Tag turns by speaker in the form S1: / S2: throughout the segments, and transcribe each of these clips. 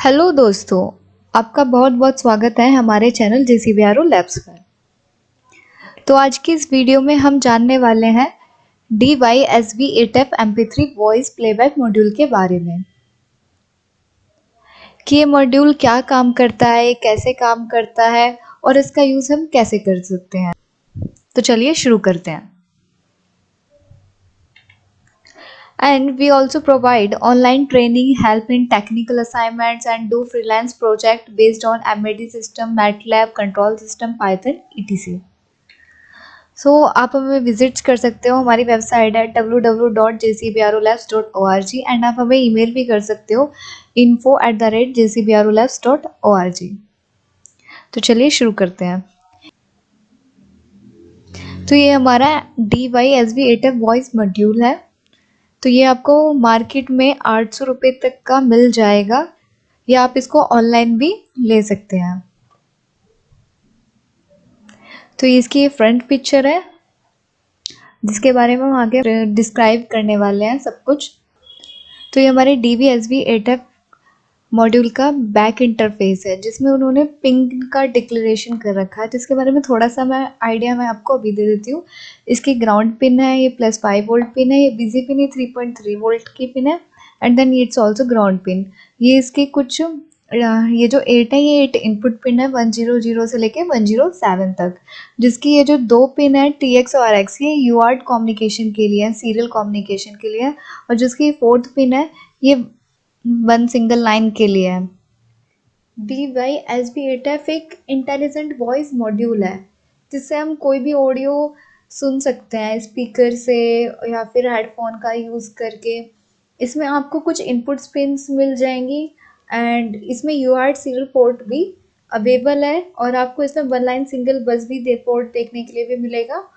S1: Hello दोस्तों, आपका बहुत-बहुत स्वागत है हमारे चैनल जेसीबीआरओ लैब्स पर। तो आज की इस वीडियो में हम जानने वाले हैं DYSB8F MP3 voice playback module के बारे में कि ये मॉड्यूल क्या काम करता है, कैसे काम करता है और इसका यूज़ हम कैसे कर सकते हैं। तो चलिए शुरू करते हैं। And we also provide online training, help in technical assignments and do freelance project based on MAD system, MATLAB, control system, Python, etc. आप हमें विजिट कर सकते हो। हमारी वेबसाइट है www.jcbrolabs.org एंड आप हमें ईमेल भी कर सकते हो info@jcbrolabs.org। तो चलिए शुरू करते हैं। तो ये हमारा DYSB8F वॉइस मॉड्यूल है। तो ये आपको मार्केट में 800 रुपये तक का मिल जाएगा या आप इसको ऑनलाइन भी ले सकते हैं। तो इसकी ये फ्रंट पिक्चर है जिसके बारे में हम आगे डिस्क्राइब करने वाले हैं सब कुछ। तो ये हमारे DYSB8F मॉड्यूल का बैक इंटरफेस है जिसमें उन्होंने पिंग का डिक्लेरेशन कर रखा है, जिसके बारे में थोड़ा सा मैं आपको अभी दे देती हूँ। इसकी ग्राउंड पिन है, ये +5 वोल्ट पिन है, ये बिजी पिन, ये 3.3 वोल्ट की पिन है and then it's also ground pin. ये इसके कुछ ये जो 8 है, ये 8 इनपुट पिन है 100 से लेके 107 तक, जिसकी ये जो 2 पिन है TX और RX, ये UART कम्युनिकेशन के लिए, सीरियल कम्युनिकेशन के लिए, और जिसकी 4th पिन है ये 1 सिंगल लाइन के लिए है। DYSB8F एक इंटेलिजेंट वॉइस मॉड्यूल है जिससे हम कोई भी ऑडियो सुन सकते हैं स्पीकर से या फिर हेडफोन का यूज़ करके। इसमें आपको कुछ इनपुट पिन्स मिल जाएंगी एंड इसमें UART सीरियल पोर्ट भी अवेलेबल है और आपको इसमें 1 लाइन सिंगल बस भी पोर्ट देखने के लिए भी मिलेगा।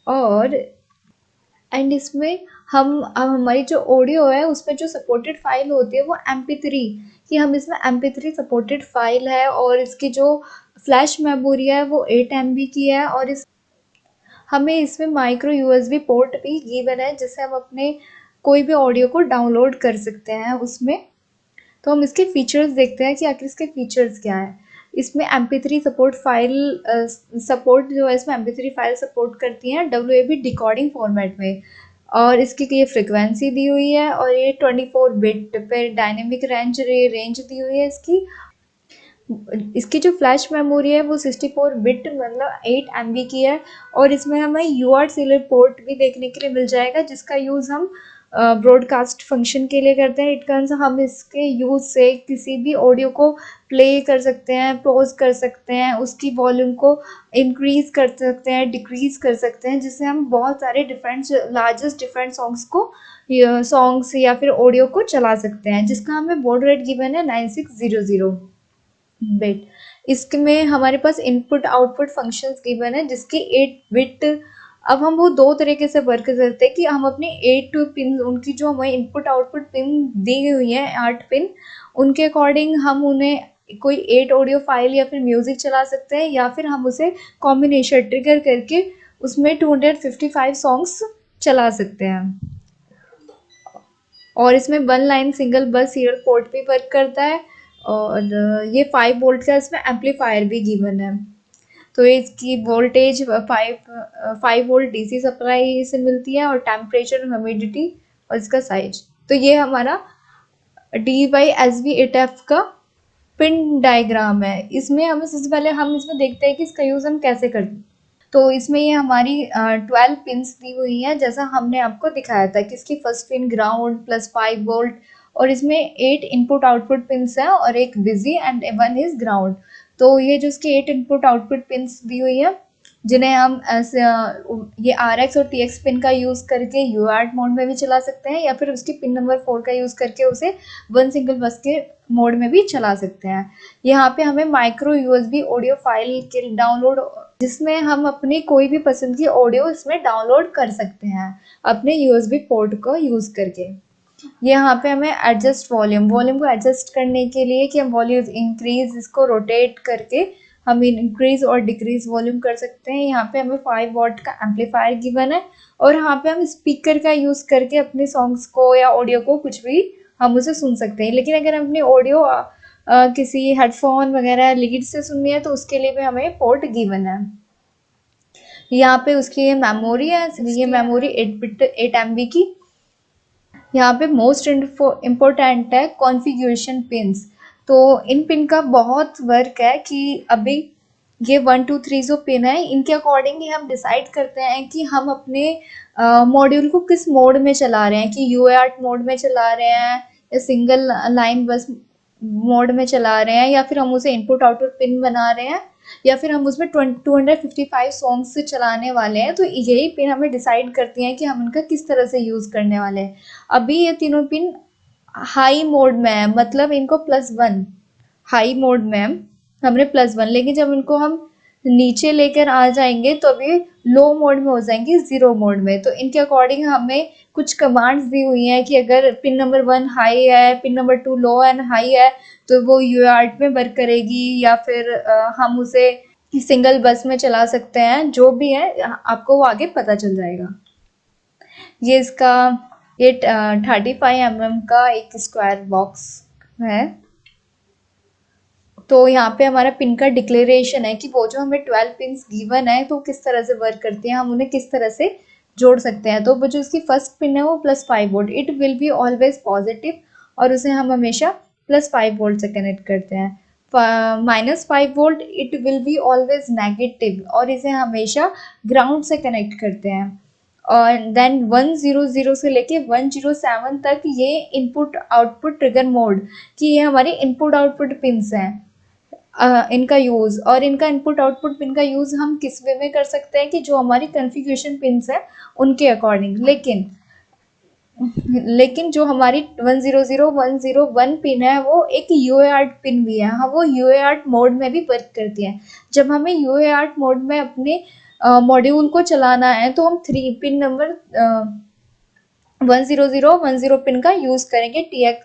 S1: और एंड इसमें हम अब हमारी जो ऑडियो है उसमें जो सपोर्टेड फाइल होती है वो MP3 कि हम इसमें MP3 सपोर्टेड फाइल है और इसकी जो फ्लैश मेमोरी है वो 8 MB की है और हमें इसमें माइक्रो USB पोर्ट भी गिवन है जिससे हम अपने कोई भी ऑडियो को डाउनलोड कर सकते हैं उसमें। तो हम इसके फीचर्स देखते हैं कि आखिर इसके फीचर्स क्या है। इसमें MP3 सपोर्ट फाइल सपोर्ट जो है इसमें MP3 फाइल सपोर्ट करती हैं WAV डिकोडिंग फॉर्मेट में, और इसकी ये फ्रिक्वेंसी दी हुई है और ये 24 बिट पे डायनेमिक रेंज दी हुई है इसकी। इसकी जो फ्लैश मेमोरी है वो 64 बिट मतलब 8 MB की है और इसमें हमें UART सीरियल पोर्ट भी देखने के लिए मिल जाएगा जिसका यूज़ हम ब्रॉडकास्ट फंक्शन के लिए करते हैं। इट मीन्स हम इसके यूज़ से किसी भी ऑडियो को प्ले कर सकते हैं, पॉज कर सकते हैं, उसकी वॉल्यूम को इंक्रीज़ कर सकते हैं, डिक्रीज़ कर सकते हैं, जिससे हम बहुत सारे लार्जेस्ट डिफरेंट सॉन्ग्स या फिर ऑडियो को चला सकते हैं, जिसका हमें बॉड रेट गिवन है 9600 बिट। इसमें हमारे पास इनपुट आउटपुट फंक्शंस गिवन है जिसकी 8 बिट। अब हम वो 2 तरीके से वर्क कर सकते हैं कि हम अपने 8 पिन, उनकी जो हमें इनपुट आउटपुट पिन दी हुई है 8 पिन, उनके अकॉर्डिंग हम उन्हें कोई 8 ऑडियो फाइल या फिर म्यूजिक चला सकते हैं या फिर हम उसे कॉम्बिनेशन ट्रिगर करके उसमें 255 सॉन्ग्स चला सकते हैं। और इसमें 1 लाइन सिंगल बस सीरियल पोर्ट भी वर्क करता है और ये 5 वोल्ट का इसमें एम्पलीफायर भी गिवन है। तो इसकी वोल्टेज 5 वोल्ट DC सप्लाई से मिलती है और टेम्परेचर, ह्यूमिडिटी और इसका साइज। तो ये हमारा DYSB8F का पिन डायग्राम है। इसमें हमें सबसे पहले हम इसमें देखते हैं कि इसका यूज़ हम कैसे करते हैं। तो इसमें ये हमारी 12 पिन्स दी हुई हैं जैसा हमने आपको दिखाया था कि इसकी फर्स्ट पिन ग्राउंड +5 वोल्ट और इसमें 8 इनपुट आउटपुट पिन्स हैं और एक बिजी एंड 1 इज ग्राउंड। तो ये जो इसकी 8 इनपुट आउटपुट पिन्स दी हुई है जिन्हें हम ऐसे ये RX और TX पिन का यूज़ करके UART मोड में भी चला सकते हैं या फिर उसकी पिन नंबर 4 का यूज़ करके उसे 1 सिंगल बस के मोड में भी चला सकते हैं। यहाँ पे हमें माइक्रो USB ऑडियो फाइल के डाउनलोड, जिसमें हम अपनी कोई भी पसंद की ऑडियो इसमें डाउनलोड कर सकते हैं अपने USB पोर्ट को यूज़ करके। यहाँ पे हमें एडजस्ट वॉल्यूम को एडजस्ट करने के लिए कि हम वॉल्यूम इंक्रीज इसको रोटेट करके हम इंक्रीज और डिक्रीज वॉल्यूम कर सकते हैं। यहाँ पे हमें 5 वॉट का एम्पलीफायर गिवन है और यहाँ पे हम स्पीकर का यूज़ करके अपने सॉन्ग्स को या ऑडियो को कुछ भी हम उसे सुन सकते हैं। लेकिन अगर हम अपनी ऑडियो किसी हेडफोन वगैरह लीड से सुननी है तो उसके लिए भी हमें पोर्ट गिवन है। यहाँ पे उसकी ये मेमोरी है, ये मेमोरी 8 MB की। यहाँ पे मोस्ट इम्पोर्टेंट है कॉन्फ़िगरेशन पिन्स। तो इन पिन का बहुत वर्क है कि अभी ये 1 2 3 जो पिन है इनके अकॉर्डिंग ही हम डिसाइड करते हैं कि हम अपने मॉड्यूल को किस मोड में चला रहे हैं, कि UART मोड में चला रहे हैं या सिंगल लाइन बस मोड में चला रहे हैं, या फिर हम उसे इनपुट आउटपुट पिन बना रहे हैं, या फिर हम उसमें 255 सॉन्ग्स से चलाने वाले हैं। तो यही पिन हमें डिसाइड करती हैं कि हम इनका किस तरह से यूज़ करने वाले हैं। अभी ये तीनों पिन हाई मोड में है, मतलब इनको +1 हाई मोड में हमने +1, लेकिन जब इनको हम नीचे लेकर आ जाएंगे तो अभी लो मोड में हो जाएंगी, 0 मोड में। तो इनके अकॉर्डिंग हमें कुछ कमांड्स दी हुई हैं कि अगर पिन नंबर 1 हाई है, pin number 2 low and high है, तो वो UART में वर्क करेगी, या फिर हम उसे सिंगल बस में चला सकते हैं। जो भी है आपको वो आगे पता चल जाएगा। ये इसका 35 mm का एक स्क्वायर बॉक्स है। तो यहाँ पे हमारा पिन का डिक्लेरेशन है कि वो जो हमें 12 पिन्स गिवन है तो किस तरह से वर्क करती हैं, हम उन्हें किस तरह से जोड़ सकते हैं। तो वो जो इसकी फर्स्ट पिन है वो +5 volt, it will be always positive, और उसे हम हमेशा +5 वोल्ट से कनेक्ट करते हैं। -5 volt it will be always negative, और इसे हमेशा ग्राउंड से कनेक्ट करते हैं। और देन 100 से लेके 107 तक ये इनपुट आउटपुट ट्रिगर मोड, कि ये हमारी इनपुट आउटपुट पिन्स हैं। इनका यूज़, और इनका इनपुट आउटपुट पिन का यूज़ हम किस वे में कर सकते हैं कि जो हमारी कॉन्फ़िगरेशन पिन्स हैं उनके अकॉर्डिंग। लेकिन जो हमारी 100 101 पिन है वो एक UART पिन भी है। हाँ, वो UART मोड में भी वर्क करती है। जब हमें UART मोड में अपने मॉड्यूल को चलाना है तो हम 3 पिन नंबर 100 पिन का यूज़ करेंगे,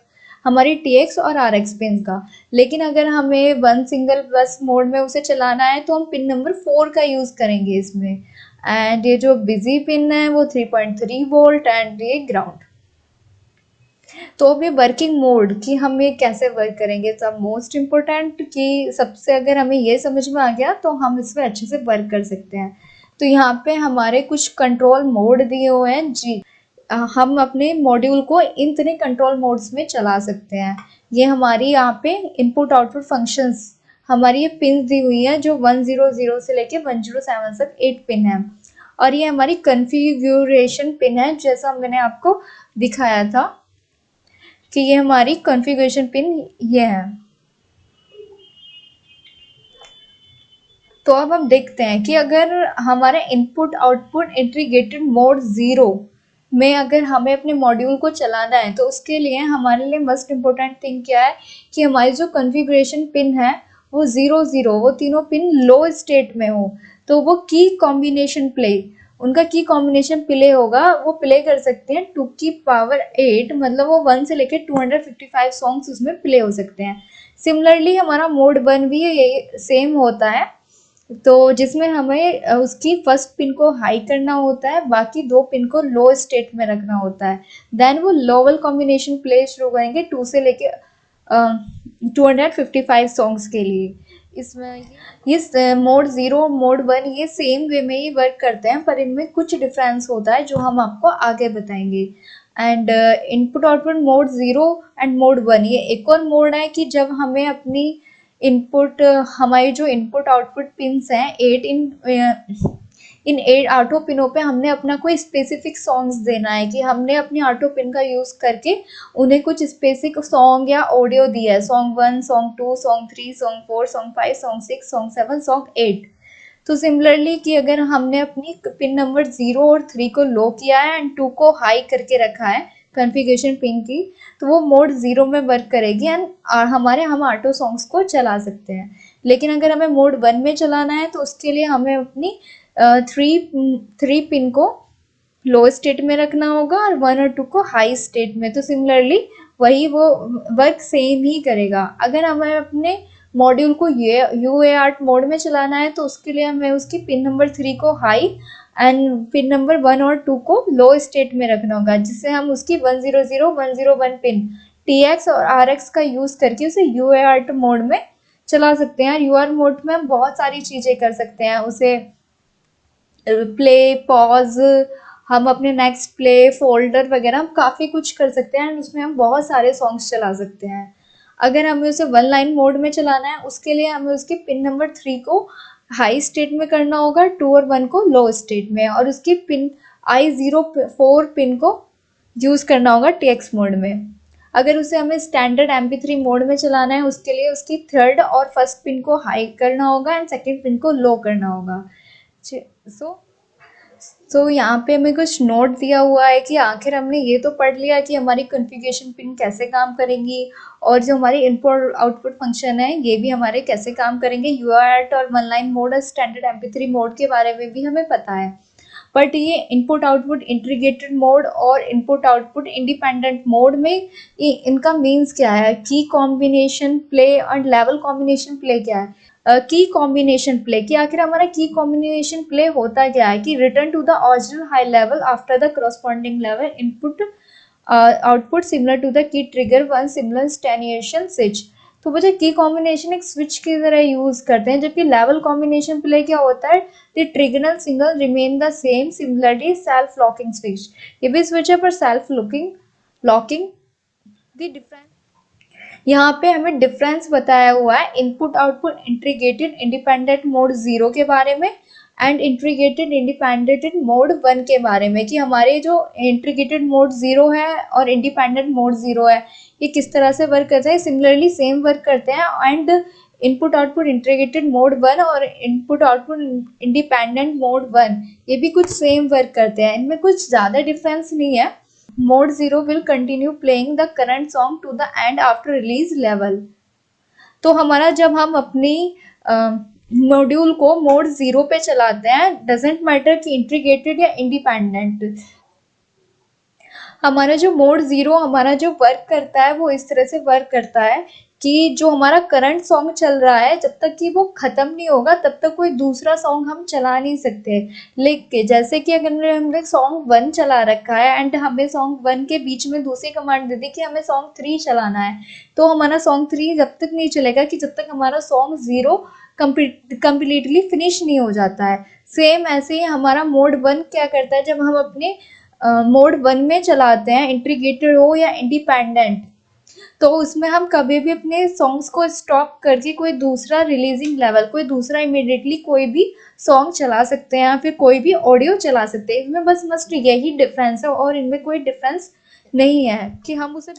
S1: हमारी TX और RX पिन का। लेकिन अगर हमें 1 सिंगल बस मोड में उसे चलाना है तो हम पिन नंबर 4 का यूज़ करेंगे इसमें। एंड ये जो बिजी पिन है वो 3.3 वोल्ट, एंड ये ग्राउंड। तो अब ये वर्किंग मोड कि हम ये कैसे वर्क करेंगे, तो मोस्ट इम्पोर्टेंट कि सबसे अगर हमें ये समझ में आ गया तो हम इसमें अच्छे से वर्क कर सकते हैं। तो यहाँ पे हमारे कुछ कंट्रोल मोड दिए हुए हैं जी। हम अपने मॉड्यूल को इन तरह कंट्रोल मोड्स में चला सकते हैं। ये हमारी यहाँ पे इनपुट आउटपुट फंक्शंस, हमारी ये पिन दी हुई है जो 100 से लेके 107 तक 8 पिन है। और ये हमारी कॉन्फ़िगरेशन पिन है, जैसा मैंने आपको दिखाया था कि ये हमारी कॉन्फ़िगरेशन पिन ये है। तो अब हम देखते हैं कि अगर हमारा इनपुट आउटपुट इंटीग्रेटेड मोड 0 में अगर हमें अपने मॉड्यूल को चलाना है तो उसके लिए हमारे लिए मस्ट इम्पोर्टेंट थिंग क्या है कि हमारी जो कॉन्फ़िगरेशन पिन है वो 0 वो तीनों पिन लो स्टेट में हो। तो वो की कॉम्बिनेशन प्ले, उनका की कॉम्बिनेशन प्ले होगा, वो प्ले कर सकते हैं 2 की पावर 8, मतलब वो 1 से लेकर 255 सॉन्ग्स उसमें प्ले हो सकते हैं। सिमिलरली हमारा मोड 1 भी ये सेम होता है, तो जिसमें हमें उसकी फर्स्ट पिन को हाई करना होता है, बाकी 2 पिन को लो स्टेट में रखना होता है। देन वो लोअर कॉम्बिनेशन प्ले शुरू करेंगे 2 से लेके 255 सॉन्ग्स के लिए। इसमें ये मोड 0 मोड 1 ये सेम वे में ही वर्क करते हैं, पर इनमें कुछ डिफरेंस होता है जो हम आपको आगे बताएंगे। And input output mode 0 and mode 1 ये एक और मोड है कि जब हमें अपनी इनपुट, हमारी जो इनपुट आउटपुट पिन्स हैं 8 इन 8 आठों पिनों पे हमने अपना कोई स्पेसिफिक सॉन्ग्स देना है, कि हमने अपनी आठों पिन का यूज़ करके उन्हें कुछ स्पेसिफिक सॉन्ग या ऑडियो दिया है, song 1 song 2 song 3 song 4 song 5 song 6 song 7 song 8। तो सिमिलरली कि अगर हमने अपनी पिन नंबर 0 और 3 को लो किया है एंड 2 को हाई करके रखा है कॉन्फ़िगरेशन पिन की, तो वो मोड 0 में वर्क करेगी एंड हम ऑटो सॉन्ग्स को चला सकते हैं। लेकिन अगर हमें मोड 1 में चलाना है तो उसके लिए हमें अपनी 3 पिन को लो स्टेट में रखना होगा और 1 और 2 को हाई स्टेट में। तो सिमिलरली वही वो वर्क सेम ही करेगा। अगर हमें अपने मॉड्यूल को UART मोड में चलाना है तो उसके लिए हमें उसकी पिन नंबर 3 को हाई एंड पिन नंबर 1 और 2 को लो स्टेट में रखना होगा, जिससे हम उसकी 100 101 पिन TX और RX का यूज़ करके उसे UART मोड में चला सकते हैं। UART मोड में हम बहुत सारी चीज़ें कर सकते हैं, उसे प्ले, पॉज, हम अपने नेक्स्ट प्ले, फोल्डर वगैरह हम काफ़ी कुछ कर सकते हैं एंड उसमें हम बहुत सारे सॉन्ग्स चला सकते हैं। अगर हमें उसे वन लाइन मोड में चलाना है, उसके लिए हमें उसके पिन नंबर 3 को हाई स्टेट में करना होगा, 2 और 1 को लो स्टेट में, और उसकी पिन I04 पिन को यूज़ करना होगा TX मोड में। अगर उसे हमें स्टैंडर्ड MP3 मोड में चलाना है, उसके लिए उसकी थर्ड और फर्स्ट पिन को हाई करना होगा एंड सेकेंड पिन को लो करना होगा। सो यहाँ पे हमें कुछ नोट दिया हुआ है कि आखिर हमने ये तो पढ़ लिया कि हमारी कॉन्फ़िगरेशन पिन कैसे काम करेंगी, और जो हमारी इनपुट आउटपुट फंक्शन है ये भी हमारे कैसे काम करेंगे। UART और वन लाइन मोड और स्टैंडर्ड MP3 मोड के बारे में भी हमें पता है, बट ये इनपुट आउटपुट इंटीग्रेटेड मोड और इनपुट आउटपुट इंडिपेंडेंट मोड में इनका मीन्स क्या है, की कॉम्बिनेशन प्ले और लेवल कॉम्बिनेशन प्ले क्या है। की कॉम्बिनेशन प्ले कि आखिर हमारा की कॉम्बिनेशन प्ले होता क्या है कि return to the original high level after the corresponding level input output similar to the key trigger one similar स्टेनिएशन स्विच। तो बच्चे की कॉम्बिनेशन एक स्विच की तरह यूज करते हैं, जबकि लेवल कॉम्बिनेशन प्ले क्या होता है, the trigger and single remain the same, similarly self locking switch. ये भी स्विच है पर सेल्फ लॉकिंग द डिफरेंस। यहाँ पे हमें डिफरेंस बताया हुआ है input output integrated independent mode 0 के बारे में एंड इंटीग्रेटेड इंडिपेंडेंट मोड 1 के बारे में, कि हमारे जो इंटीग्रेटेड मोड 0 है और इंडिपेंडेंट मोड 0 है ये किस तरह से वर्क करते हैं। सिमिलरली सेम वर्क करते हैं and input output integrated mode 1 और इनपुट आउटपुट इंडिपेंडेंट मोड 1 ये भी कुछ सेम वर्क करते हैं, इनमें कुछ ज़्यादा डिफरेंस नहीं है। Mode 0 will continue playing the current song to the end after release level। तो हमारा जब हम अपनी मॉड्यूल को मोड 0 पे चलाते हैं, डजेंट मैटर कि इंटीग्रेटेड या इंडिपेंडेंट, हमारा जो मोड 0 हमारा जो वर्क करता है वो इस तरह से वर्क करता है कि जो हमारा करंट सॉन्ग चल रहा है जब तक कि वो ख़त्म नहीं होगा तब तक कोई दूसरा सॉन्ग हम चला नहीं सकते लिख के। जैसे कि अगर हमने सॉन्ग 1 चला रखा है एंड हमें सॉन्ग 1 के बीच में दूसरी कमांड दे दी कि हमें सॉन्ग 3 चलाना है, तो हमारा सॉन्ग 3 जब तक नहीं चलेगा कि जब तक हमारा सॉन्ग 0 कम्प्लीटली फिनिश नहीं हो जाता है। सेम ऐसे ही हमारा मोड 1 क्या करता है, जब हम अपने मोड 1 में चलाते हैं, इंटीग्रेटेड हो या इंडिपेंडेंट, तो उसमें हम कभी भी अपने सॉन्ग्स को स्टॉप करके कोई दूसरा रिलीजिंग लेवल, कोई दूसरा इमीडिएटली कोई भी सॉन्ग चला सकते हैं या फिर कोई भी ऑडियो चला सकते हैं। इसमें बस मस्ट यही डिफरेंस है और इनमें कोई डिफरेंस नहीं है कि हम उसे।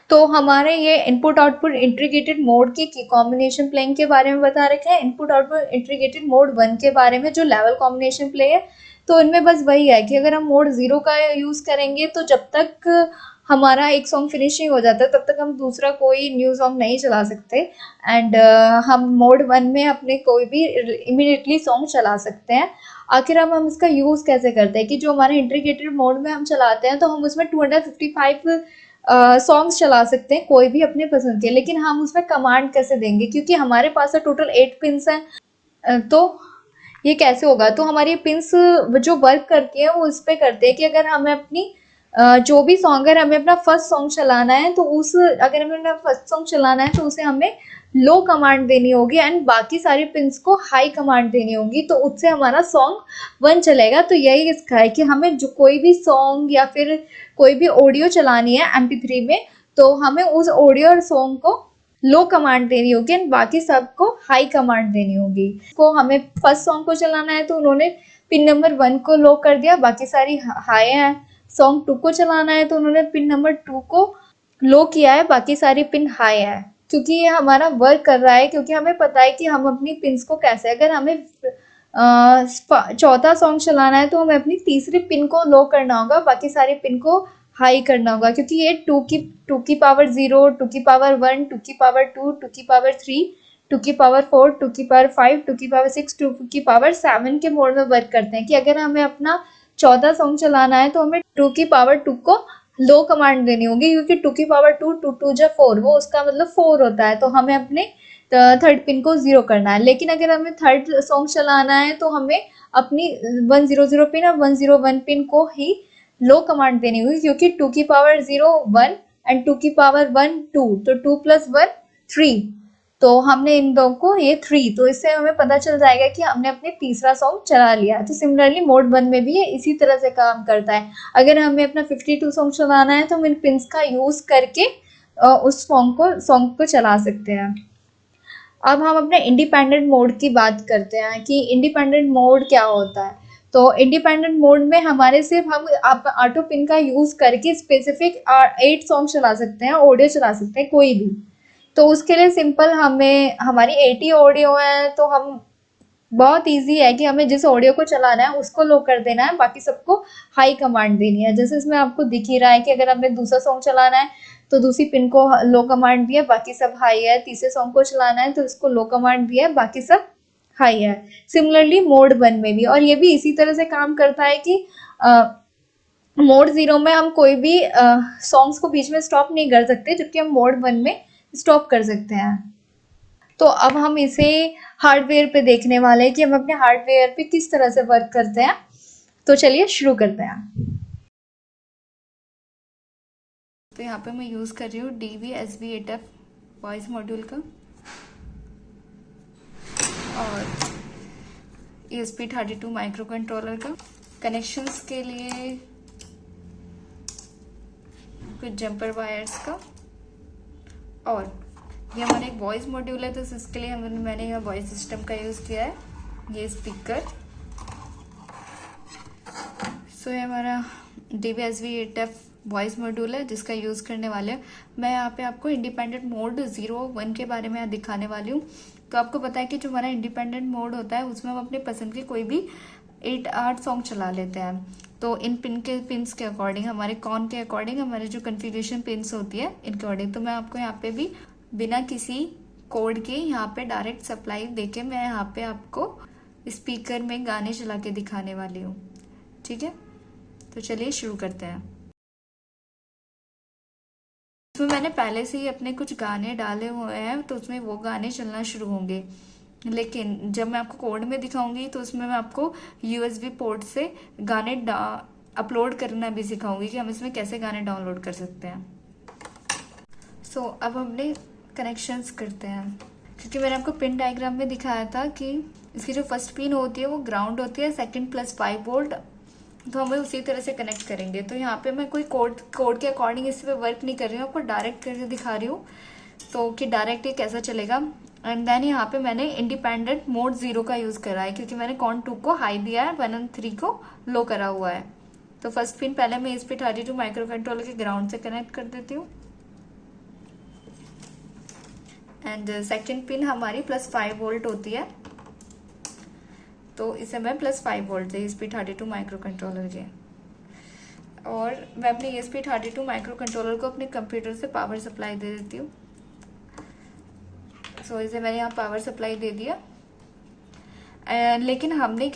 S1: तो हमारे ये इनपुट आउटपुट इंटीग्रेटेड मोड की कॉम्बिनेशन प्लेइंग के बारे में बता रखे हैं, इनपुट आउटपुट इंटीग्रेटेड मोड 1 के बारे में जो लेवल कॉम्बिनेशन प्ले है। तो इनमें बस वही है कि अगर हम मोड 0 का यूज़ करेंगे तो जब तक हमारा एक सॉन्ग फिनिश नहीं हो जाता तब तक हम दूसरा कोई न्यू सॉन्ग नहीं चला सकते एंड हम मोड 1 में अपने कोई भी इमीडिएटली सॉन्ग चला सकते हैं। आखिर हम इसका यूज़ कैसे करते हैं कि जो हमारे इंटीग्रेटेड मोड में हम चलाते हैं तो हम उसमें 255 सॉन्ग्स चला सकते हैं कोई भी अपने पसंद के, लेकिन हम उसमें कमांड कैसे देंगे क्योंकि हमारे पास टोटल 8 पिंस हैं। तो ये कैसे होगा, तो हमारी पिंस जो वर्क करती है वो इस पे करते हैं कि अगर हमें अपनी जो भी सॉन्ग, अगर हमें अपना फर्स्ट सॉन्ग चलाना है तो अगर हमें अपना फर्स्ट सॉन्ग चलाना है तो उसे हमें लो कमांड देनी होगी एंड बाकी सारी पिंस को हाई कमांड देनी होगी, तो उससे हमारा सॉन्ग 1 चलेगा। तो यही इसका है कि हमें जो कोई भी सॉन्ग या फिर कोई भी ऑडियो चलानी है MP3 में तो हमें उस ऑडियो और सॉन्ग को लो कमांड देनी होगी एंड बाकी सबको हाई कमांड देनी होगी। को हमें फर्स्ट सॉन्ग को चलाना है तो उन्होंने पिन नंबर 1 को लो कर दिया, बाकी सारी हाई है। सॉन्ग 2 को चलाना है तो उन्होंने पिन नंबर 2 को लो किया है, बाकी सारी पिन हाई है, क्योंकि ये हमारा वर्क कर रहा है, क्योंकि हमें पता है कि हम अपनी पिन्स को कैसे, अगर हमें चौथा सॉन्ग चलाना है तो हमें अपनी तीसरी पिन को लो करना होगा, बाकी सारी पिन को हाई करना होगा, क्योंकि ये 2 की पावर 0, 2 की पावर 1, 2 की पावर 2, 2 की पावर 3, 2 की पावर 4, 2 की पावर 5, 2 की पावर 6, 2 की पावर 7 के मोड में वर्क करते हैं। कि अगर हमें अपना चौथा सॉन्ग चलाना है तो हमें 2 की पावर 2 को लो कमांड देनी होगी, क्योंकि 2 की पावर 2, 2 2 जा 4, वो उसका मतलब 4 होता है, तो हमें अपने थर्ड पिन को 0 करना है। लेकिन अगर हमें थर्ड सॉन्ग चलाना है तो हमें अपनी 100 पिन और 101 पिन को ही लो कमांड देनी होगी, क्योंकि 2 की पावर 0 1, एंड 2 की पावर 1 2, तो 2 प्लस 1 3, तो हमने इन दो को ये 3, तो इससे हमें पता चल जाएगा कि हमने अपने तीसरा सॉन्ग चला लिया। तो सिमिलरली मोड 1 में भी ये इसी तरह से काम करता है। अगर हमें अपना 52 सॉन्ग चलाना है तो हम इन पिन्स का यूज करके उस सॉन्ग को चला सकते हैं। अब हम अपने इंडिपेंडेंट मोड की बात करते हैं कि इंडिपेंडेंट मोड क्या होता है। तो इंडिपेंडेंट मोड में हमारे सिर्फ हम ऑटो पिन का यूज करके स्पेसिफिक 8 सॉन्ग चला सकते हैं, ऑडियो चला सकते हैं कोई भी। तो उसके लिए सिंपल हमें हमारी 80 ऑडियो है, तो हम बहुत इजी है कि हमें जिस ऑडियो को चलाना है उसको लो कर देना है, बाकी सबको हाई कमांड देनी है। जैसे इसमें आपको दिख ही रहा है कि अगर हमें दूसरा सॉन्ग चलाना है तो दूसरी पिन को लो कमांड दिया, बाकी सब हाई है। तीसरे सॉन्ग को चलाना है तो इसको लो कमांड दिया है, बाकी सब हाई है। सिमिलरली मोड 1 में भी, और ये भी इसी तरह से काम करता है कि मोड 0 में हम कोई भी सॉन्ग्स को बीच में स्टॉप नहीं कर सकते, जबकि हम मोड 1 में स्टॉप कर सकते हैं। तो अब हम इसे हार्डवेयर पे देखने वाले हैं कि हम अपने हार्डवेयर पे किस तरह से वर्क करते हैं। तो चलिए शुरू करते हैं। तो यहाँ पे मैं यूज़ कर रही हूँ DV-SV8F वॉइस मॉड्यूल का और ESP32 माइक्रो कंट्रोलर का। कनेक्शंस के लिए कुछ जंपर वायर्स का, और ये हमारा एक वॉइस मॉड्यूल है तो इसके लिए मैंने यह वॉइस सिस्टम का यूज़ किया है, ये स्पीकर। सो ये हमारा DV-SV8F वॉइस मॉड्यूल है जिसका यूज़ करने वाले हैं। मैं यहाँ पे आपको इंडिपेंडेंट मोड 0-1 के बारे में दिखाने वाली हूँ। तो आपको पता है कि जो हमारा इंडिपेंडेंट मोड होता है उसमें हम अपने पसंद के कोई भी 8 सॉन्ग चला लेते हैं। तो इन पिन्स के अकॉर्डिंग, हमारे कॉन के अकॉर्डिंग, हमारे जो कन्फिग्रेशन पिन्स होती है इनके अकॉर्डिंग। तो मैं आपको यहाँ पे भी बिना किसी कोड के यहाँ पे डायरेक्ट सप्लाई देके मैं यहाँ पे आपको स्पीकर में गाने चला के दिखाने वाली हूँ, ठीक है। तो चलिए शुरू करते हैं। इसमें मैंने पहले से ही अपने कुछ गाने डाले हुए हैं तो उसमें वो गाने चलना शुरू होंगे, लेकिन जब मैं आपको कोड में दिखाऊंगी तो उसमें मैं आपको USB पोर्ट से गाने अपलोड करना भी सिखाऊंगी कि हम इसमें कैसे गाने डाउनलोड कर सकते हैं। सो अब हमने कनेक्शंस करते हैं, क्योंकि मैंने आपको पिन डायग्राम में दिखाया था कि इसकी जो फर्स्ट पिन होती है वो ग्राउंड होती है, सेकंड +5 वोल्ट, तो हमें उसी तरह से कनेक्ट करेंगे। तो यहाँ पे मैं कोई कोड के अकॉर्डिंग इस पे वर्क नहीं कर रही हूँ, आपको डायरेक्ट करके दिखा रही हूँ तो कि डायरेक्ट ये कैसा चलेगा। एंड देन यहाँ पे मैंने इंडिपेंडेंट मोड 0 का यूज़ करा है, क्योंकि मैंने कॉन 2 को हाई दिया है, 1 और 3 को लो करा हुआ है। तो फर्स्ट पिन पहले मैं ESP32 माइक्रो कंट्रोलर के ग्राउंड से कनेक्ट कर देती हूँ, एंड सेकेंड पिन हमारी +5 वोल्ट होती है, तो इसे मैं +5 वोल्ट से ESP32 माइक्रो कंट्रोलर के, और मैं अपने ESP32 माइक्रो कंट्रोलर को अपने कंप्यूटर से पावर सप्लाई दे देती हूँ। सो इसे मैंने यहाँ पावर सप्लाई दे दिया। लेकिन हमने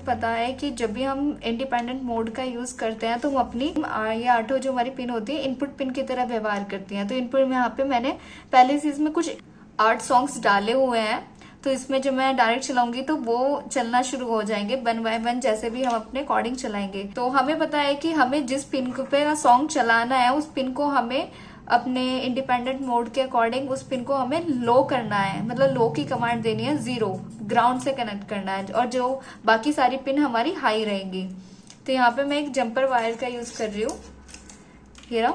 S1: पता है कि जब भी हम इंडिपेंडेंट मोड का यूज़ करते हैं तो हम अपनी ये 8 जो हमारी पिन होती है इनपुट पिन की तरह व्यवहार करती हैं। तो इनपुट में यहाँ पे मैंने पहले से इसमें कुछ 8 सॉन्ग्स डाले हुए हैं, तो इसमें जब मैं डायरेक्ट चलाऊंगी तो वो चलना शुरू हो जाएंगे 1 बाय 1, जैसे भी हम अपने अकॉर्डिंग चलाएंगे। तो हमें पता है कि हमें जिस पिन पे सॉन्ग चलाना है उस पिन को हमें अपने इंडिपेंडेंट मोड के अकॉर्डिंग उस पिन को हमें लो करना है, मतलब लो की कमांड देनी है, 0 ग्राउंड से कनेक्ट करना है, और जो बाकी सारी पिन हमारी हाई रहेंगी। तो यहाँ पे मैं एक जंपर वायर का यूज कर रही हूँ, ये रहा,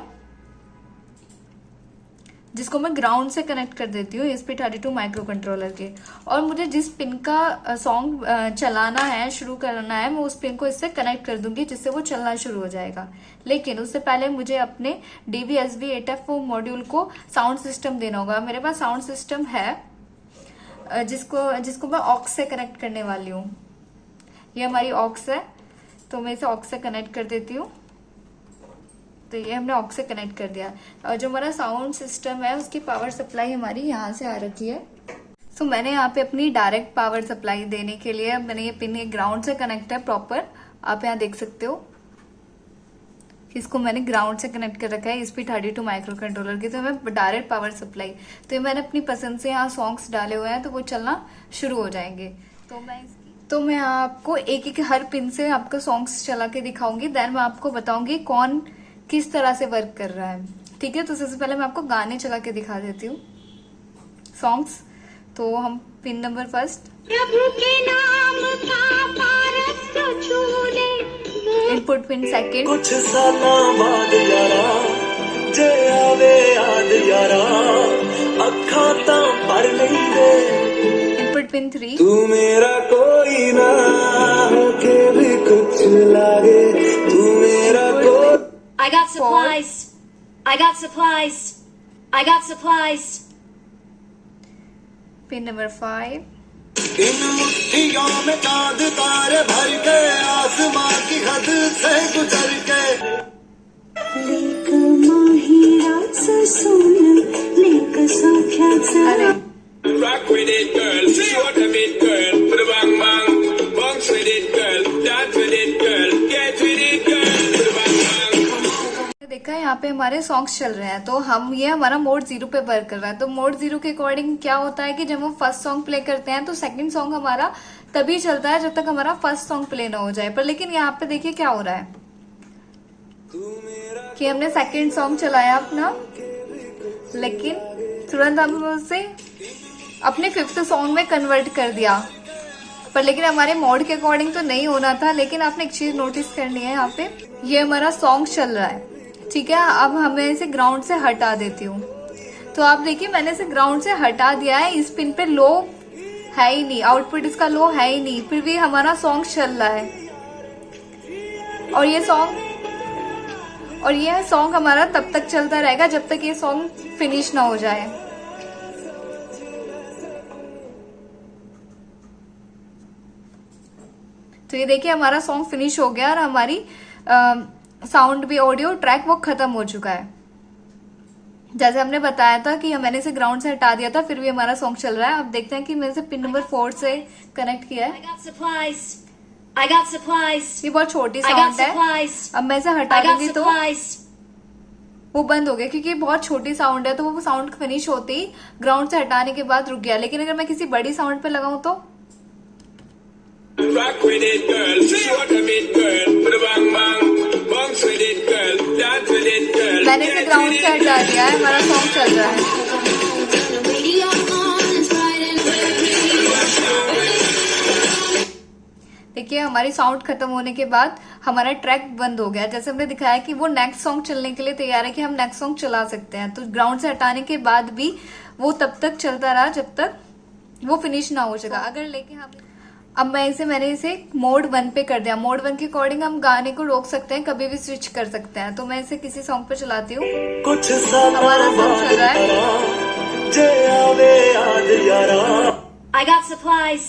S1: जिसको मैं ग्राउंड से कनेक्ट कर देती हूँ ESP32 माइक्रो कंट्रोलर के। और मुझे जिस पिन का सॉन्ग चलाना है, शुरू करना है, मैं उस पिन को इससे कनेक्ट कर दूंगी जिससे वो चलना शुरू हो जाएगा। लेकिन उससे पहले मुझे अपने DV-SV8F मॉड्यूल को साउंड सिस्टम देना होगा। मेरे पास साउंड सिस्टम है जिसको मैं ऑक्स से कनेक्ट करने वाली हूँ। ये हमारी ऑक्स है, तो मैं इसे ऑक्स से कनेक्ट कर देती हूँ। तो ये हमने ऑक्स से कनेक्ट कर दिया, और जो हमारा साउंड सिस्टम है उसकी पावर सप्लाई हमारी यहाँ से आ रखी है। सो मैंने यहाँ पे अपनी डायरेक्ट पावर सप्लाई देने के लिए मैंने ये पिन ग्राउंड से कनेक्ट है प्रॉपर, आप यहाँ देख सकते हो इसको मैंने ग्राउंड से कनेक्ट कर रखा है ESP32 माइक्रो कंट्रोलर की। तो मैं डायरेक्ट पावर सप्लाई, तो मैंने अपनी पसंद से यहाँ सॉन्ग्स डाले हुए हैं तो वो चलना शुरू हो जाएंगे। तो मैं आपको एक एक हर पिन से आपको सॉन्ग्स चला के दिखाऊंगी, देन मैं आपको बताऊंगी कौन किस तरह से वर्क कर रहा है, ठीक है, तो सबसे पहले मैं आपको गाने चला के दिखा देती हूँ, सॉन्ग्स। तो हम पिन नंबर फर्स्ट,
S2: प्रभु के नाम का पारस छूले,
S1: इनपुट पिन सेकंड,
S3: कुछ सालां बाद यारा जे आवे याद यारा अखां तां भर नहीं दे,
S1: इनपुट पिन 3,
S3: तू मेरा कोई ना होके भी कुछ लागे, तू मेरा कोई।
S2: I got supplies. I got supplies. I got supplies.
S1: Pin number 5,
S3: इन मुट्ठियों में चांद तारे भर के आसमां की हद से गुजर के,
S2: लेक माहिरा सुन लेक साख्याचा
S1: अरे
S4: Rock with it, girl. Show them it, girl. Put a bang bang. Bounce with it, girl. Dance with it, girl. Get with it, girl. Put a bang bang.
S1: देखा, यहाँ पे हमारे सॉन्ग्स चल रहे हैं, तो हम ये हमारा मोड 0 पे वर्क कर रहा है। तो मोड 0 के अकॉर्डिंग क्या होता है कि जब हम फर्स्ट सॉन्ग प्ले करते हैं तो सेकंड सॉन्ग हमारा तभी चलता है जब तक हमारा फर्स्ट सॉन्ग प्ले ना हो जाए। पर लेकिन यहाँ पे देखिए क्या हो रहा है कि हमने सेकंड सॉन्ग चलाया अपना, लेकिन तुरंत हम उसे अपने फिफ्थ सॉन्ग में कन्वर्ट कर दिया। पर लेकिन हमारे मोड के अकॉर्डिंग तो नहीं होना था। लेकिन आपने एक चीज नोटिस करनी है, यहाँ पे ये हमारा सॉन्ग चल रहा है, ठीक है। अब हमें इसे ग्राउंड से हटा देती हूँ। तो आप देखिए मैंने इसे ग्राउंड से हटा दिया है। इस पिन पे लो है ही नहीं, आउटपुट इसका लो है ही नहीं, फिर भी हमारा सॉन्ग चल रहा है। और ये सॉन्ग हमारा तब तक चलता रहेगा जब तक ये सॉन्ग फिनिश ना हो जाए। तो ये देखिए हमारा सॉन्ग फिनिश हो गया और हमारी साउंड भी, ऑडियो ट्रैक वो खत्म हो चुका है। जैसे हमने बताया था कि मैंने इसे ग्राउंड से हटा दिया था, फिर भी हमारा सॉन्ग चल रहा है। अब देखते हैं कि मैंने इसे पिन नंबर 4 से कनेक्ट किया है।
S2: I got supplies. I got supplies.
S1: ये बहुत छोटी
S2: I got
S1: साउंड है।
S2: supplies.
S1: अब मैं इसे हटा
S2: I got
S1: दूंगी तो
S2: supplies.
S1: वो बंद हो गया, क्योंकि ये बहुत छोटी साउंड है। तो वो साउंड फिनिश होते ही ग्राउंड से हटाने के बाद रुक गया। लेकिन अगर मैं किसी बड़ी साउंड पे लगाऊं तो
S4: Rock with it, girl. Show them it, girl. Put a bang bang. Bounce with it, girl. Dance with it, girl.
S1: मैंने इसे
S4: Get
S1: ग्राउंड
S4: with
S1: से
S4: it,
S1: हटा
S4: girl.
S1: दिया है, हमारा सॉन्ग चल रहा है। देखिए हमारी साउंड खत्म होने के बाद हमारा ट्रैक बंद हो गया। जैसे हमने दिखाया कि वो नेक्स्ट सॉन्ग चलने के लिए तैयार है कि हम नेक्स्ट सॉन्ग चला सकते हैं। तो ग्राउंड से हटाने के बाद भी वो तब तक चलता रहा जब तक वो फिनिश ना हो सका। अगर लेके हम अब मैंने इसे मोड 1 पे कर दिया। मोड 1 के अकॉर्डिंग हम गाने को रोक सकते हैं, कभी भी स्विच कर सकते हैं। तो मैं इसे किसी सॉन्ग पे चलाती हूँ।
S3: कुछ
S1: हमारा सॉन्ग चल रहा है।
S3: जे आवे याद यारा।
S2: I got supplies.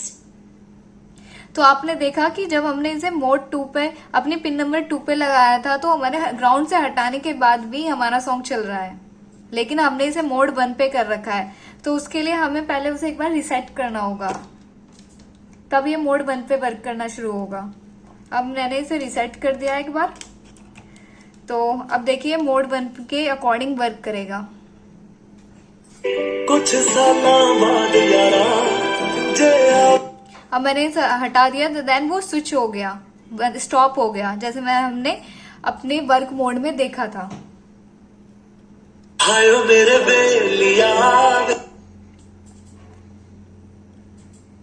S1: तो आपने देखा कि जब हमने इसे मोड 2 पे, अपनी पिन नंबर 2 पे लगाया था, तो हमारे ग्राउंड से हटाने के बाद भी हमारा सॉन्ग चल रहा है। लेकिन हमने इसे मोड 1 पे कर रखा है, तो उसके लिए हमें पहले उसे एक बार रिसेट करना होगा, तब ये मोड 1 पे वर्क करना शुरू होगा। अब मैंने इसे रिसेट कर दिया एक बार। तो अब देखिए मोड 1 के अकॉर्डिंग वर्क करेगा।
S3: कुछ सालां बाद यारा जे
S1: अब मैंने इसे हटा दिया, तो देन वो स्विच हो गया, स्टॉप हो गया, जैसे हमने अपने वर्क मोड में देखा था।
S3: आयो मेरे बेलिया।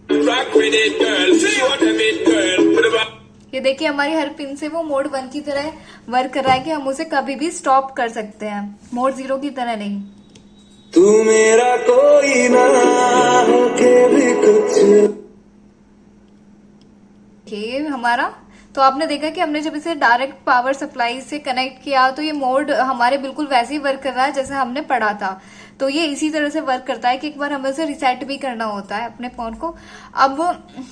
S4: Rock with it, girl. Show them it, girl. Put a bang.
S1: ये देखिए हमारी हर पिन से वो मोड 1 की तरह वर्क कर रहा है कि हम उसे कभी भी स्टॉप कर सकते हैं, मोड 0 की तरह नहीं।
S3: तू मेरा कोई ना होके भी कुछ।
S1: ये हमारा, तो आपने देखा कि हमने जब इसे डायरेक्ट पावर सप्लाई से कनेक्ट किया तो ये मोड हमारे बिल्कुल वैसे ही वर्क कर रहा है जैसे हमने पढ़ा था। तो ये इसी तरह से वर्क करता है कि एक बार हमें इसे रिसेट भी करना होता है अपने फोन को। अब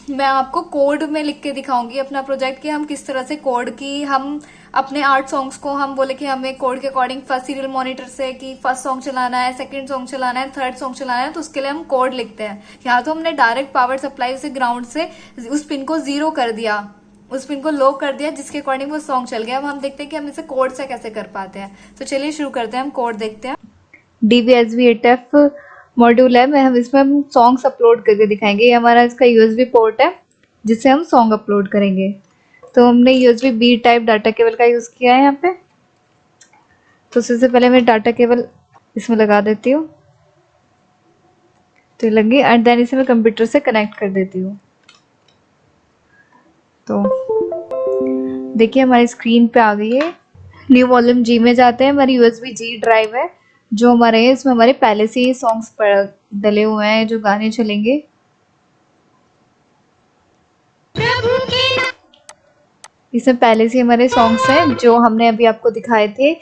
S1: मैं आपको कोड में लिख के दिखाऊंगी अपना प्रोजेक्ट कि हम किस तरह से कोड की, हम अपने 8 सॉन्ग्स को हम बोले कि हमें कोड के अकॉर्डिंग फर्स्ट सीरियल मॉनिटर से कि फर्स्ट सॉन्ग चलाना है, सेकंड सॉन्ग चलाना है, थर्ड सॉन्ग चलाना है, तो उसके लिए हम कोड लिखते हैं। यहाँ तो हमने डायरेक्ट पावर सप्लाई से ग्राउंड से उस पिन को 0 कर दिया, उस पिन को लो कर दिया, जिसके अकॉर्डिंग वो सॉन्ग चल गया। अब हम देखते हैं कि हम इसे कोड से कैसे कर पाते हैं। तो चलिए शुरू करते हैं, हम कोड देखते हैं। DVSV8F मॉड्यूल है, मैं हम इसमें हम सॉन्ग्स अपलोड करके दिखाएंगे। ये हमारा इसका USB पोर्ट है जिससे हम सॉन्ग अपलोड करेंगे। तो हमने USB B type data cable का यूज़ किया है यहाँ पे। तो सबसे पहले मैं डाटा केबल इसमें लगा देती हूँ, तो लग गई। एंड देन इसे मैं कंप्यूटर से कनेक्ट कर देती हूँ। तो देखिए हमारी स्क्रीन पे आ गई है। न्यू वॉल्यूम जी में जाते हैं, हमारी यूएसबी जी ड्राइव है जो हमारे है, इसमें हमारे पहले से ही सॉन्ग्स डले हुए हैं जो गाने चलेंगे। इसमें पहले से हमारे सॉन्ग्स हैं जो हमने अभी आपको दिखाए थे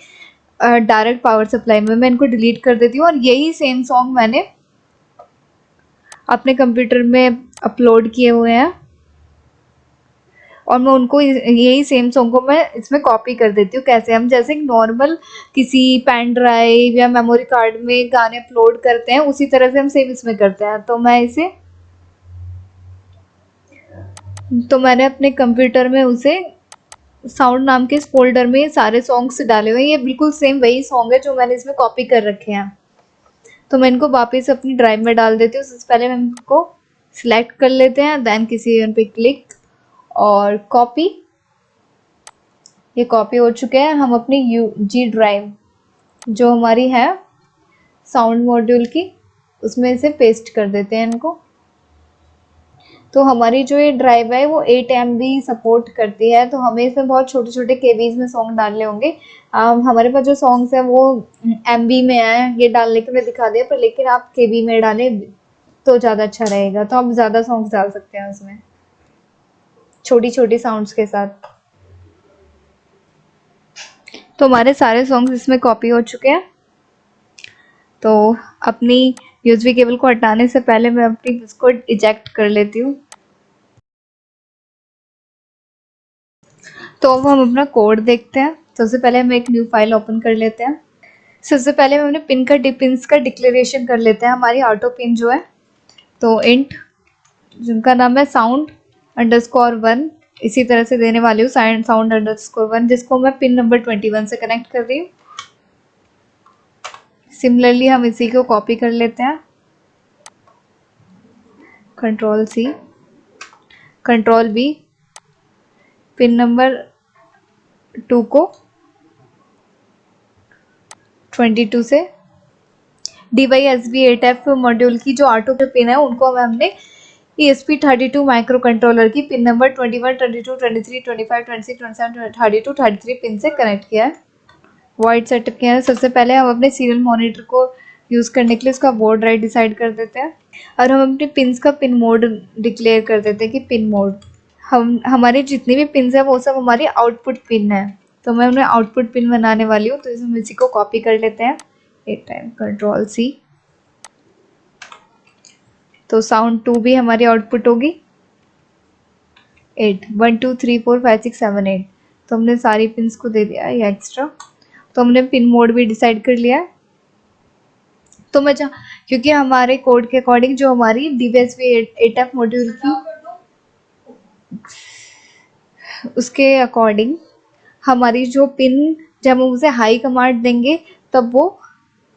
S1: डायरेक्ट पावर सप्लाई में। मैं इनको डिलीट कर देती हूँ और यही सेम सॉन्ग मैंने अपने कंप्यूटर में अपलोड किए हुए हैं और मैं उनको यही सेम सॉन्ग को मैं इसमें कॉपी कर देती हूँ। कैसे? हम जैसे नॉर्मल किसी पेन ड्राइव या मेमोरी कार्ड में गाने अपलोड करते हैं उसी तरह से हम सेम इसमें करते हैं। तो मैंने अपने कंप्यूटर में उसे साउंड नाम के इस फोल्डर में सारे सॉन्ग्स डाले हुए हैं। ये बिल्कुल सेम वही सॉन्ग है जो मैंने इसमें कॉपी कर रखे हैं। तो मैं इनको वापस अपनी ड्राइव में डाल देती हूँ। सबसे पहले हम इनको सिलेक्ट कर लेते हैं, देन किसी वन पे क्लिक और कॉपी। ये कॉपी हो चुके हैं। हम अपनी जी ड्राइव जो हमारी है साउंड मॉड्यूल की, उसमें इसे पेस्ट कर देते हैं इनको। तो हमारी जो ये ड्राइव है वो 8 MB सपोर्ट करती है, तो हमें इसमें बहुत छोटे छोटे केबीज में सॉन्ग डालने होंगे। हमारे पास जो सॉन्ग्स है वो MB में है, ये डालने के लिए दिखा दिया, पर लेकिन आप KB में डालें तो ज़्यादा अच्छा रहेगा। तो आप ज़्यादा सॉन्ग्स डाल सकते हैं उसमें छोटी छोटी साउंड्स के साथ। तो हमारे सारे सॉन्ग्स इसमें कॉपी हो चुके हैं। तो अपनी यूएसबी केबल को हटाने से पहले मैं अपनी इसको इजेक्ट कर लेती हूँ। तो अब हम अपना कोड देखते हैं। सबसे पहले हम एक न्यू फाइल ओपन कर लेते हैं। सबसे पहले हम अपने पिन्स का डिक्लेरेशन कर लेते हैं। हमारी ऑटो पिन जो है, तो इंट जिनका नाम है sound_1 इसी तरह से देने वाली हूँ, sound_1, जिसको मैं पिन नंबर 21 से कनेक्ट कर रही हूँ। सिमिलरली हम इसी को कॉपी कर लेते हैं, Ctrl+C, Ctrl+V, पिन नंबर 2 को 22 से DYSB8F मॉड्यूल की जो ऑटो पिन है उनको हमने ESP32 माइक्रो कंट्रोलर की पिन नंबर 21, 22, 23, 25, 26, 27, 32, 33 पिन से कनेक्ट किया है। वॉइड सेटअप किया है। सबसे पहले हम अपने सीरियल मॉनिटर को यूज़ करने के लिए उसका बोर्ड राइट डिसाइड कर देते हैं और हम अपने पिन्स का पिन मोड डिक्लेयर कर देते हैं कि पिन मोड। हमारे जितनी भी पिन्स है वो सब हमारी आउटपुट पिन है, तो मैं उन्हें आउटपुट पिन बनाने वाली हूँ। तो हम इसी को कॉपी कर लेते हैं 8 टाइम, Ctrl+C। तो साउंड 2 भी हमारी आउटपुट होगी 8, 1 2 3 4 5 6 7 8। तो हमने सारी पिन्स को दे दिया है एक्स्ट्रा। तो हमने पिन मोड भी डिसाइड कर लिया है। तो मैं क्योंकि हमारे कोड के अकॉर्डिंग जो हमारी DYSB8F मॉड्यूल की उसके अकॉर्डिंग हमारी जो पिन जब हम उसे हाई कमांड देंगे तब वो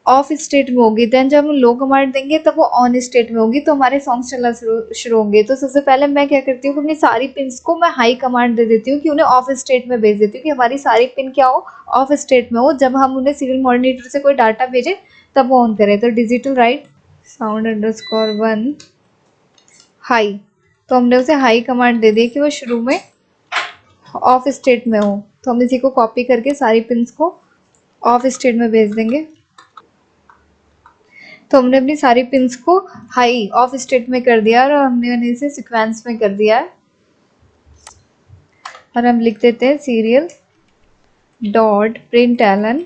S1: ऑफ स्टेट में होगी, देन जब हम लो कमांड देंगे तब वो ऑन स्टेट में होगी। तो हमारे सॉन्ग्स चलना शुरू होंगे। तो सबसे पहले मैं क्या करती हूँ, अपनी सारी पिन्स को मैं हाई कमांड दे देती हूँ कि उन्हें ऑफ स्टेट में भेज देती हूँ, कि हमारी सारी पिन क्या हो, ऑफ स्टेट में हो। जब हम उन्हें सीरियल मॉनिटर से कोई डाटा भेजें तब वो ऑन करें। तो डिजिटल राइट sound_1 हाई, तो हमने उसे हाई कमांड दे दी कि वो शुरू में ऑफ स्टेट में हो। तो हम इसी को कॉपी करके सारी पिन्स को ऑफ स्टेट में भेज देंगे। तो हमने अपनी सारी पिन्स को हाई ऑफ स्टेट में कर दिया और हमने इसे सीक्वेंस में कर दिया है। और हम लिख देते हैं serial.println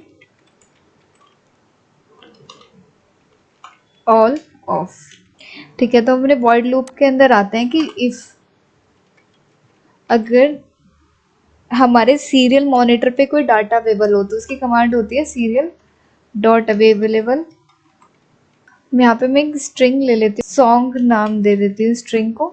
S1: ऑल ऑफ। ठीक है, तो हम अपने वॉइड लूप के अंदर आते हैं कि इफ अगर हमारे सीरियल मॉनिटर पे कोई डाटा अवेलेबल हो तो उसकी कमांड होती है serial.available। यहाँ पे मैं एक स्ट्रिंग ले लेती हूँ, सॉन्ग नाम दे देती हूँ स्ट्रिंग को,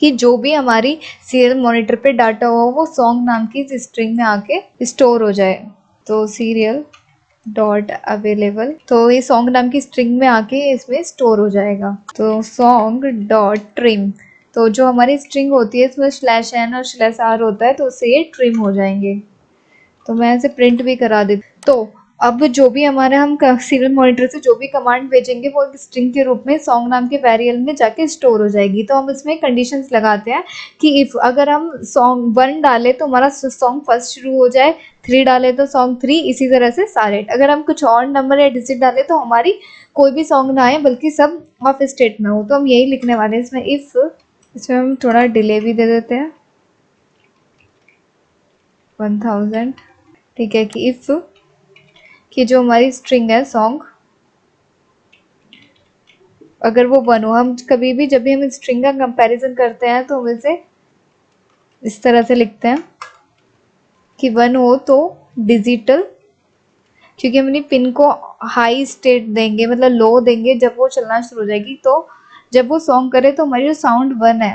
S1: कि जो भी हमारी सीरियल मॉनिटर पे डाटा हो वो सॉन्ग नाम की इस स्ट्रिंग में आके स्टोर हो जाए। तो serial.available, तो ये सॉन्ग नाम की स्ट्रिंग में आके इसमें स्टोर हो जाएगा। तो song.trim, तो जो हमारी स्ट्रिंग होती है इसमें /n और /r होता है, तो उससे ये ट्रिम हो जाएंगे। तो मैं ऐसे प्रिंट भी करा देती। तो अब जो भी हमारे हम सीरियल मॉनिटर से जो भी कमांड भेजेंगे वो एक स्ट्रिंग के रूप में सॉन्ग नाम के वेरिएबल में जाके स्टोर हो जाएगी। तो हम इसमें कंडीशंस लगाते हैं कि इफ अगर हम सॉन्ग 1 डालें तो हमारा सॉन्ग फर्स्ट शुरू हो जाए, 3 डालें तो सॉन्ग 3, इसी तरह से सारे। अगर हम कुछ और नंबर या डिजिट डालें तो हमारी कोई भी सॉन्ग ना आए बल्कि सब ऑफ स्टेट में हो। तो हम यही लिखने वाले हैं इसमें इफ। इसमें हम थोड़ा डिले भी दे देते हैं 1000। ठीक है कि इफ कि जो हमारी स्ट्रिंग है सॉन्ग अगर वो 1 हो, हम कभी भी जब भी हम स्ट्रिंग का कंपैरिजन करते हैं तो हम इसे इस तरह से लिखते हैं कि 1 हो तो डिजिटल, क्योंकि हम अपनी पिन को हाई स्टेट देंगे मतलब लो देंगे जब वो चलना शुरू हो जाएगी। तो जब वो सॉन्ग करे तो हमारी जो साउंड 1 है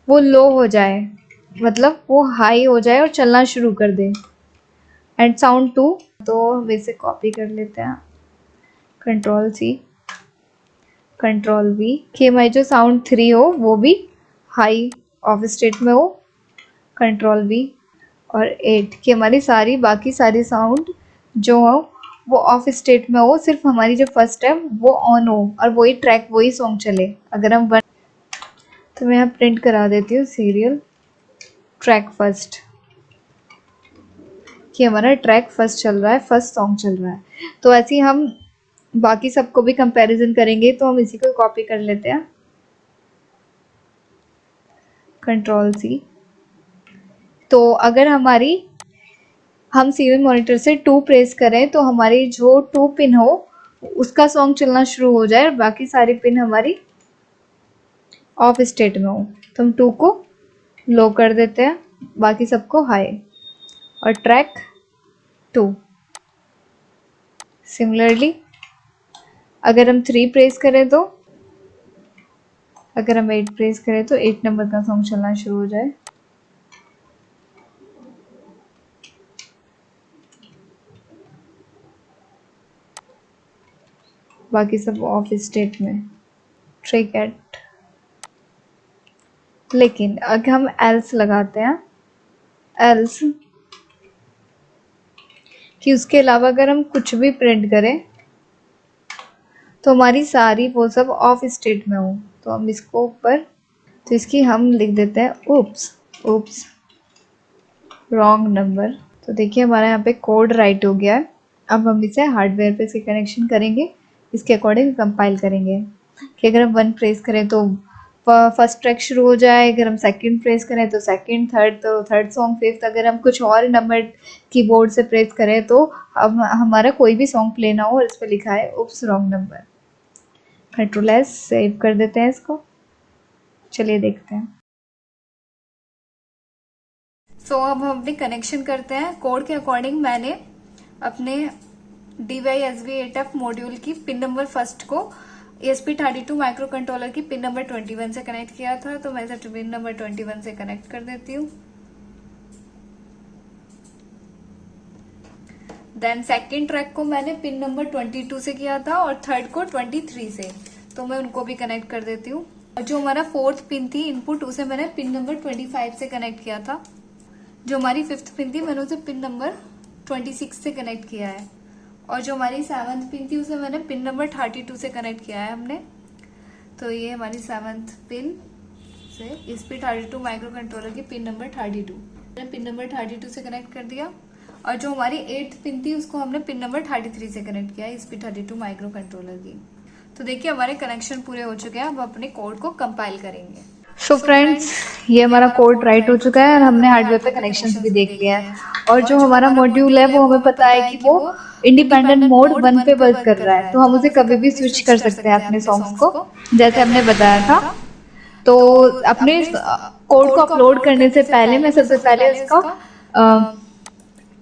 S1: वो लो हो जाए, मतलब वो हाई हो जाए और चलना शुरू कर दे। एंड साउंड 2, तो हम इसे कॉपी कर लेते हैं, Ctrl+C Ctrl+V कि हमारी जो साउंड 3 हो वो भी हाई ऑफ स्टेट में हो, Ctrl+V। और 8 कि हमारी बाकी सारी साउंड जो हो वो ऑफ स्टेट में हो, सिर्फ हमारी जो फर्स्ट है वो ऑन हो और वही ट्रैक वही सॉन्ग चले। अगर हम तो मैं यहाँ प्रिंट करा देती हूँ सीरियल ट्रैक फर्स्ट कि हमारा ट्रैक फर्स्ट चल रहा है, फर्स्ट सॉन्ग चल रहा है। तो ऐसे ही हम बाकी सबको भी कंपैरिजन करेंगे। तो हम इसी को कॉपी कर लेते हैं, Ctrl+C। तो अगर हम सीरियल मॉनिटर से 2 प्रेस करें तो हमारी जो 2 पिन हो उसका सॉन्ग चलना शुरू हो जाए और बाकी सारी पिन हमारी ऑफ स्टेट में हो। तो हम 2 को लो कर देते हैं, बाकी सबको हाई। और ट्रैक 2 सिमिलरली अगर हम 3 प्रेस करें तो अगर हम 8 प्रेस करें तो 8 नंबर का सॉन्ग चलना शुरू हो जाए। बाकी सब ऑफ स्टेट में। ट्रिक एट। लेकिन अगर हम एल्स लगाते हैं, एल्स कि उसके अलावा अगर हम कुछ भी प्रिंट करें तो हमारी सारी वो सब ऑफ स्टेट में हो। तो हम इसको ऊपर तो इसकी हम लिख देते हैं उप्स रॉन्ग नंबर। तो देखिए हमारा यहाँ पे कोड राइट हो गया है। अब हम इसे हार्डवेयर पे इसके कनेक्शन करेंगे, इसके अकॉर्डिंग कंपाइल करेंगे कि अगर हम 1 प्रेस करें तो फर्स्ट ट्रैक शुरू हो जाए, अगर हम सेकंड प्रेस करें तो सेकंड, थर्ड तो थर्ड सॉन्ग, फिफ्थ अगर हम कुछ और नंबर कीबोर्ड से प्रेस करें तो अब हमारा कोई भी सॉन्ग प्ले ना हो और इस पर लिखा है उप्स रॉन्ग नंबर। Ctrl+S सेव कर देते हैं इसको। चलिए देखते हैं। सो अब हम अपने कनेक्शन करते हैं कोड के अकॉर्डिंग। मैंने अपने DYSB8F मॉड्यूल की पिन नंबर फर्स्ट को ESP32 माइक्रो कंट्रोलर की पिन नंबर 21 से कनेक्ट किया था। तो मैं इसे पिन नंबर 21 से कनेक्ट कर देती हूँ। देन सेकेंड ट्रैक को मैंने पिन नंबर 22 से किया था और थर्ड को 23 से, तो मैं उनको भी कनेक्ट कर देती हूँ। और जो हमारा फोर्थ पिन थी इनपुट, उसे मैंने पिन नंबर 25 से कनेक्ट किया था। जो हमारी फिफ्थ पिन थी मैंने उसे पिन नंबर 26 से कनेक्ट किया है। और जो हमारी 7th पिन थी उसे मैंने पिन नंबर 32 से कनेक्ट किया है हमने। तो ये हमारी 7th पिन से ESP32 माइक्रो कंट्रोलर की पिन नंबर 32 मैंने पिन नंबर 32 से कनेक्ट कर दिया। और जो हमारी 8th पिन थी उसको हमने पिन नंबर 33 से कनेक्ट किया ESP32 माइक्रो कंट्रोलर की। तो देखिए हमारे कनेक्शन पूरे हो चुके हैं। अब अपने कोड को कंपाइल करेंगे। सो फ्रेंड्स, ये हमारा कोड राइट हो चुका है और हमने हार्डवेयर पे कनेक्शंस भी देख लिया है। और जो हमारा मॉड्यूल है वो हमें पता है कि वो इंडिपेंडेंट मोड 1 पे वर्क कर रहा है। तो हम उसे कभी भी स्विच कर सकते हैं अपने सॉन्ग्स को, जैसे हमने बताया था। तो अपने कोड को अपलोड करने से पहले मैं सबसे पहले इसका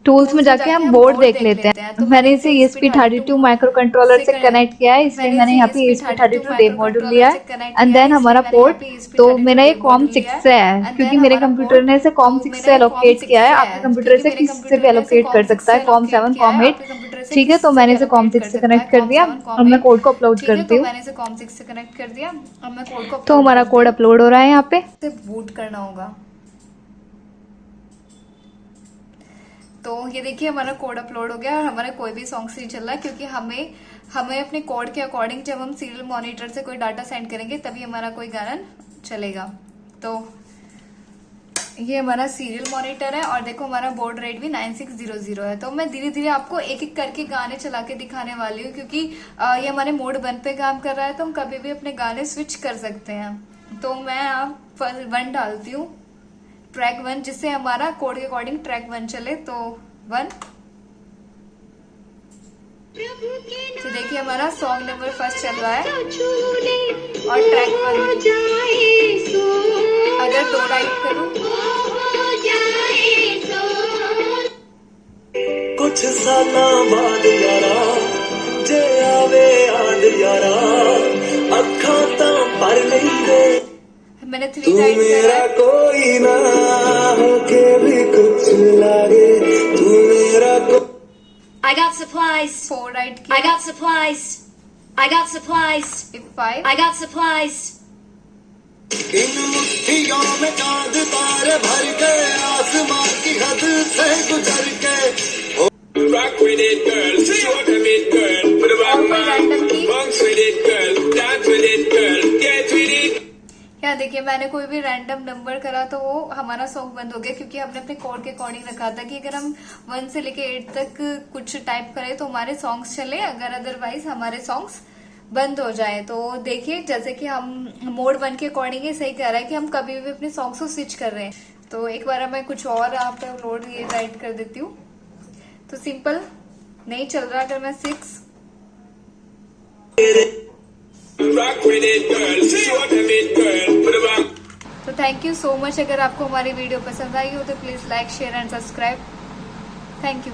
S1: टूल्स में जाके हम बोर्ड देख लेते हैं। तो मैंने इसे ESP32 माइक्रो कंट्रोलर से कनेक्ट किया है, इसलिए मैंने यहाँ पे ESP32 डे मॉड्यूल लिया है। एंड देन हमारा पोर्ट, तो मेरा ये COM6 से है क्योंकि मेरे कंप्यूटर ने इसे COM6 से एलोकेट किया है। आपके कंप्यूटर से किसी से भी एलोकेट कर सकता है, COM7 COM8, ठीक है। तो मैंने इसे COM6 से कनेक्ट कर दिया और मैं कोड को अपलोड करती हूँ। COM6 से कनेक्ट कर दिया। अब मैं कोड को, तो हमारा कोड अपलोड हो रहा है। यहाँ पे बूट करना होगा। तो ये देखिए हमारा कोड अपलोड हो गया और हमारा कोई भी सॉन्ग्स नहीं चल रहा क्योंकि हमें अपने कोड के अकॉर्डिंग जब हम सीरियल मॉनिटर से कोई डाटा सेंड करेंगे तभी हमारा कोई गाना चलेगा। तो ये हमारा सीरियल मॉनिटर है और देखो हमारा बोर्ड रेट भी 9600 है। तो मैं धीरे धीरे आपको एक एक करके गाने चला के दिखाने वाली हूँ क्योंकि ये हमारे मोड 1 पे काम कर रहा है तो हम कभी भी अपने गाने स्विच कर सकते हैं। तो मैं आप 1 डालती हूँ, ट्रैक 1, जिससे हमारा कोड के अकॉर्डिंग ट्रैक 1 चले। तो 1। तो देखिए हमारा सॉन्ग नंबर 1 चल रहा है और ट्रैक 1। अगर 2 टाइप करूं,
S3: कुछ सालां बाद यारा जे आवे याद यारा अखां तां भर लैंदे
S1: मैंने 3
S3: तू
S1: टाइप करा
S3: मेरा
S1: है।
S3: कोई ना होके भी कुछ लागे तू मेरा
S2: I got supplies.
S1: 4 right
S2: I
S1: किया।
S2: got supplies. I got supplies.
S1: 5।
S2: I got supplies.
S3: इन मुट्ठियों में चांद तारे भर गए आसमां की हद से गुजर के
S4: Rock with it, girl. Show them it, girl. Put the bang
S1: और कोई random
S4: bang.
S1: key?
S4: Bounce with it, girl. Dance with it, girl. Get with it.
S1: यहाँ देखिए मैंने कोई भी रैंडम नंबर करा तो वो हमारा सॉन्ग बंद हो गया क्योंकि हमने अपने कोड के अकॉर्डिंग रखा था कि अगर हम 1 से लेके 8 तक कुछ टाइप करें तो हमारे सॉन्ग्स चले, अगर अदरवाइज हमारे सॉन्ग्स बंद हो जाए। तो देखिए जैसे कि हम मोड 1 के अकॉर्डिंग ही सही कर रहा है कि हम कभी भी अपने सॉन्ग्स को स्विच कर रहे हैं। तो एक बार मैं कुछ और आप लोड ये राइट कर देती हूँ। तो सिंपल नहीं चल रहा अगर मैं 6।
S4: Rock with it, girl. Show them it, girl. Put the bang.
S1: तो थैंक यू सो मच। अगर आपको हमारी वीडियो पसंद आई हो तो please like, share and subscribe. Thank you.